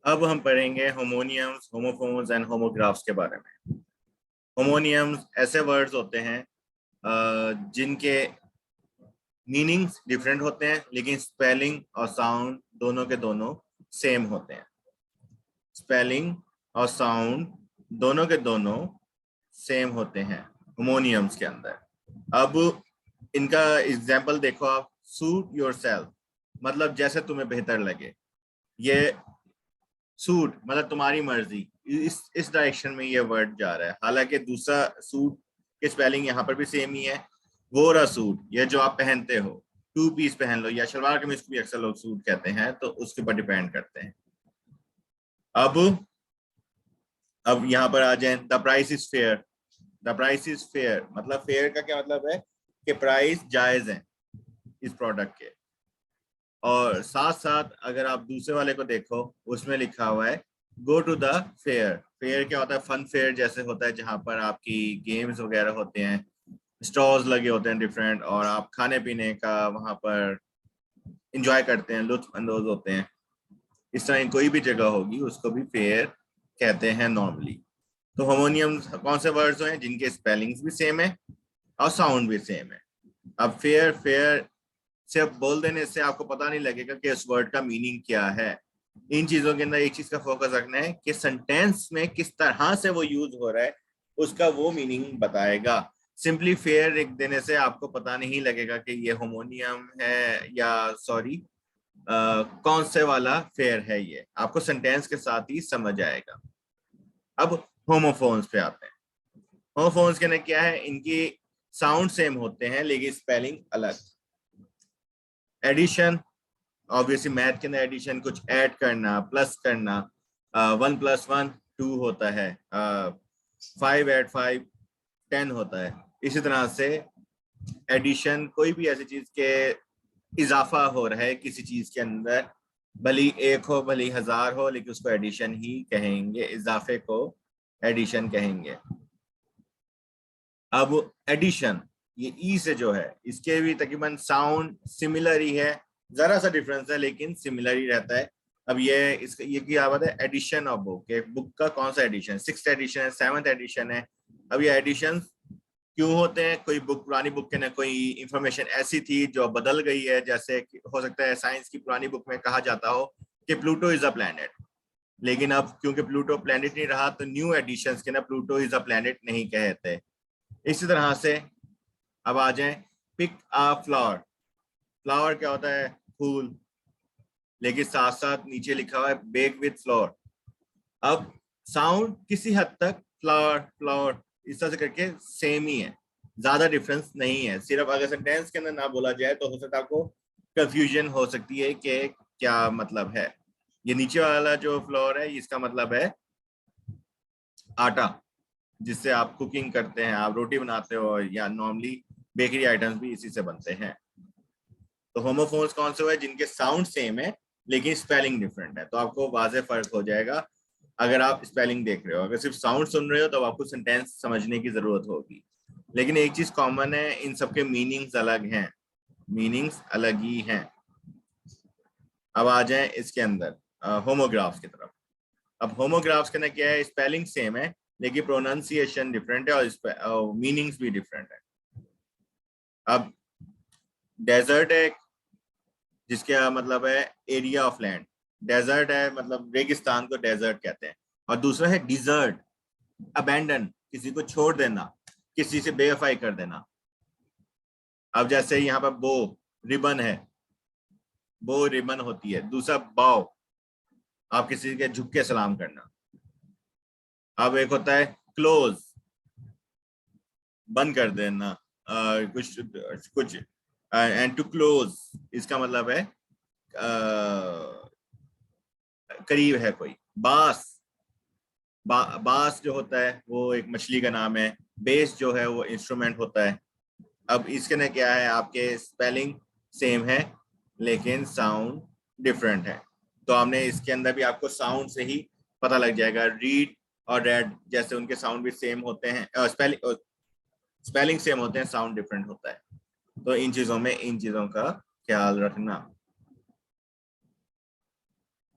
अब हम पढ़ेंगे होमोनियम्स, होमोफोन्स एंड होमोग्राफ्स के बारे में। होमोनियम्स ऐसे वर्ड्स होते हैं जिनके मीनिंग्स डिफरेंट होते हैं लेकिन स्पेलिंग और साउंड दोनों के दोनों सेम होते हैं। स्पेलिंग और साउंड दोनों के दोनों सेम होते हैं होमोनियम्स के अंदर। अब इनका एग्जाम्पल देखो आप। सूट योरसेल्फ मतलब जैसे तुम्हें बेहतर लगे। ये सूट मतलब तुम्हारी मर्जी, इस डायरेक्शन में ये वर्ड जा रहा है। हालांकि दूसरा सूट की स्पेलिंग यहाँ पर भी सेम ही है। वो रहा सूट, ये जो आप पहनते हो, टू पीस पहन लो या शलवार कमीज को भी अक्सर लोग सूट कहते हैं, तो उसके ऊपर डिपेंड करते हैं। अब यहाँ पर आ जाए, the price is fair. The price is fair मतलब फेयर का क्या मतलब है कि प्राइस जायज है इस प्रोडक्ट के। और साथ साथ अगर आप दूसरे वाले को देखो, उसमें लिखा हुआ है go to the fair. Fair क्या होता है? फन फेयर जैसे होता है, जहां पर आपकी गेम्स वगैरह होते हैं, स्टॉल्स लगे होते हैं डिफरेंट, और आप खाने पीने का वहां पर इंजॉय करते हैं, लुत्फ अंदोज होते हैं। इस तरह की कोई भी जगह होगी उसको भी फेयर कहते हैं नॉर्मली। तो होमोनियम्स कौन से वर्ड्स हैं जिनके स्पेलिंग्स भी सेम है और साउंड भी सेम है। अब फेयर फेयर सिर्फ बोल देने से आपको पता नहीं लगेगा कि इस वर्ड का मीनिंग क्या है। इन चीजों के अंदर एक चीज का फोकस रखना है कि सेंटेंस में किस तरह से वो यूज हो रहा है, उसका वो मीनिंग बताएगा। सिंपली फेयर लिख देने से आपको पता नहीं लगेगा कि ये होमोनियम है या सॉरी कौन से वाला फेयर है। ये आपको सेंटेंस के साथ ही समझ आएगा। अब होमोफोन्स पे आते हैं। होमोफोन्स के अंदर क्या है? इनकी साउंड सेम होते हैं लेकिन स्पेलिंग अलग। एडिशन, ऑब्वियसली मैथ के अंदर एडिशन कुछ ऐड करना, प्लस करना। 1 + 1 2 होता है, 5 + 5 10 होता है। इसी तरह से एडिशन कोई भी ऐसी चीज के इजाफा हो रहा है किसी चीज के अंदर, भली एक हो भली 1000 हो, लेकिन उसको एडिशन ही कहेंगे, इजाफे को एडिशन कहेंगे। अब एडिशन, ये ई से जो है, इसके भी तकरीबन साउंड सिमिलर ही है, जरा सा डिफरेंस है लेकिन सिमिलर ही रहता है। अब ये क्या बात है? Edition of book. एक बुक का कौन सा एडिशन? 6th एडिशन है, 7th एडिशन है। अब ये एडिशन क्यों होते हैं? कोई बुक, पुरानी बुक के अंदर कोई इंफॉर्मेशन ऐसी थी जो बदल गई है, जैसे हो सकता है साइंस की पुरानी बुक में कहा जाता हो कि प्लूटो इज अ प्लैनेट, लेकिन अब क्योंकि प्लूटो प्लैनेट नहीं रहा तो न्यू एडिशंस के ना प्लूटो इज अ प्लैनेट नहीं कहते। इसी तरह से अब आ जाए, पिक अ फ्लावर। फ्लावर क्या होता है? फूल, लेकिन साथ साथ नीचे लिखा हुआ है बेक विथ फ्लोर। अब साउंड किसी हद तक फ्लावर फ्लावर इस तरह से करके सेम ही है, ज्यादा डिफरेंस नहीं है। सिर्फ अगर सेंटेंस के अंदर ना बोला जाए तो हो सकता है आपको कंफ्यूजन हो सकती है कि क्या मतलब है। ये नीचे वाला जो फ्लोर है इसका मतलब है आटा, जिससे आप कुकिंग करते हैं, आप रोटी बनाते हो, या नॉर्मली बेकरी आइटम्स भी इसी से बनते हैं। तो होमोफोन्स कौन से हुए? जिनके साउंड सेम है लेकिन स्पेलिंग डिफरेंट है। तो आपको वाज़ेह फर्क हो जाएगा अगर आप स्पेलिंग देख रहे हो। अगर सिर्फ साउंड सुन रहे हो तो आपको सेंटेंस समझने की जरूरत होगी। लेकिन एक चीज कॉमन है, इन सबके मीनिंग्स अलग हैं, मीनिंग्स अलग ही हैं। अब आ जाए इसके अंदर होमोग्राफ्स की तरफ। अब होमोग्राफ्स के अंदर क्या है? स्पेलिंग सेम है लेकिन प्रोनाउंसिएशन डिफरेंट है और मीनिंग्स भी डिफरेंट है। अब डेजर्ट है, जिसका मतलब है एरिया ऑफ लैंड। डेजर्ट है मतलब रेगिस्तान को डेजर्ट कहते हैं। और दूसरा है डिजर्ट, अबैंडन, किसी को छोड़ देना, किसी से बेवफाई कर देना। अब जैसे यहाँ पर बो रिबन है, बो रिबन होती है। दूसरा बाव, आप किसी के झुक के सलाम करना। अब एक होता है क्लोज, बंद कर देना कुछ कुछ। एंड टू क्लोज इसका मतलब है करीब है कोई। बास, बास जो होता है वो एक मछली का नाम है। बेस जो है वो इंस्ट्रूमेंट होता है। अब इसके ना क्या है, आपके स्पेलिंग सेम है लेकिन साउंड डिफरेंट है। तो हमने इसके अंदर भी आपको साउंड से ही पता लग जाएगा। रीड और रेड जैसे उनके साउंड भी सेम होते हैं, स्पेलिंग सेम होते हैं, साउंड डिफरेंट होता है। तो इन चीजों का ख्याल रखना।